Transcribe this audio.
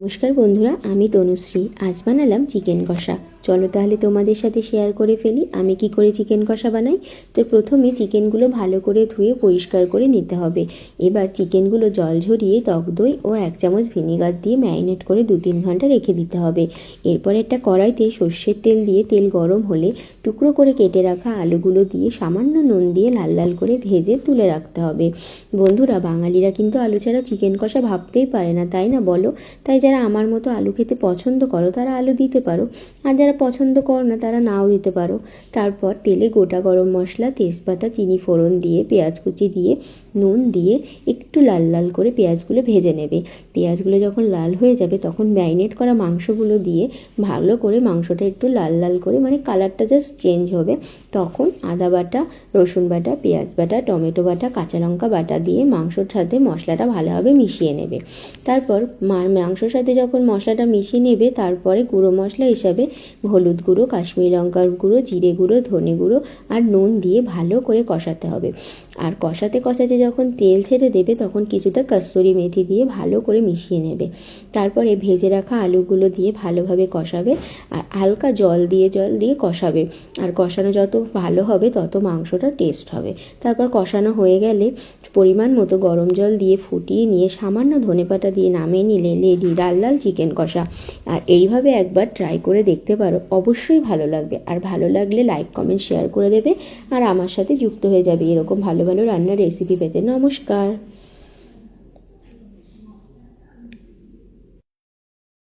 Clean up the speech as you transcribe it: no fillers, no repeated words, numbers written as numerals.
নমস্কার বন্ধুরা, আমি তনুশ্রী। আজ বানালাম চিকেন কষা। চলো তাহলে তোমাদের সাথে শেয়ার করে ফেলি আমি কি করে চিকেন কষা বানাই। তো প্রথমে চিকেনগুলো ভালো করে ধুয়ে পরিষ্কার করে নিতে হবে। এবার চিকেনগুলো জল ঝরিয়ে টক দই ও 1 চামচ ভিনেগার দিয়ে ম্যারিনেট করে 2-3 ঘন্টা রেখে দিতে হবে। এরপর একটা কড়াইতে সর্ষের তেল দিয়ে তেল গরম হলে টুকরো করে কেটে রাখা আলুগুলো দিয়ে সামান্য নুন দিয়ে লাল লাল করে ভেজে তুলে রাখতে হবে। বন্ধুরা, বাঙালিরা কিন্তু আলু ছাড়া চিকেন কষা ভাবতেই পারে না, তাই না বলো? তাই যারা আমার মতো আলু খেতে পছন্দ করো তারা আলু দিতে পারো, আর যারা পছন্দ করো না তারা নাও দিতে পারো। তারপর তেলে গোটা গরম মশলা, তেজপাতা, চিনি ফোড়ন দিয়ে পেঁয়াজ কুচি দিয়ে নুন দিয়ে একটু লাল লাল করে পেঁয়াজগুলো ভেজে নেবে। পেঁয়াজগুলো যখন লাল হয়ে যাবে তখন ম্যারিনেট করা মাংসগুলো দিয়ে ভালো করে মাংসটা একটু লাল লাল করে, মানে কালারটা জাস্ট চেঞ্জ হবে, তখন আদা বাটা, রসুন বাটা, পেঁয়াজ বাটা, টমেটো বাটা, কাঁচা লঙ্কা বাটা দিয়ে মাংসর সাথে মশলাটা ভালোভাবে মিশিয়ে নেবে। তারপর মাংসর সাথে যখন মশলাটা মিশিয়ে নেবে তারপরে গুঁড়ো মশলা হিসাবে হলুদ গুঁড়ো, কাশ্মীরি লঙ্কার গুঁড়ো, জিরে গুঁড়ো, ধনে গুঁড়ো আর নুন দিয়ে ভালো করে কষাতে হবে। আর কষাতে কষাতে যখন তেল ছেড়ে দেবে তখন কিছুটা কসুরি মেথি দিয়ে ভালো করে মিশিয়ে নেবে। তারপরে ভেজে রাখা আলুগুলো দিয়ে ভালোভাবে কষাবে আর হালকা জল দিয়ে কষাবে। আর কষানো যত ভালো হবে তত মাংসটা টেস্ট হবে। তারপর কষানো হয়ে গেলে পরিমাণ মতো গরম জল দিয়ে ফুটিয়ে নিয়ে সামান্য ধনেপাতা দিয়ে নামিয়ে নিলে রেডি লাল লাল চিকেন কষা। আর এইভাবে একবার ট্রাই করে দেখতে পারো, অবশ্যই ভালো লাগবে। আর ভালো লাগলে লাইক, কমেন্ট, শেয়ার করে দেবে আর আমার সাথে যুক্ত হয়ে যাবে এরকম ভালো ভালো রান্নার রেসিপি পেতে। নমস্কার।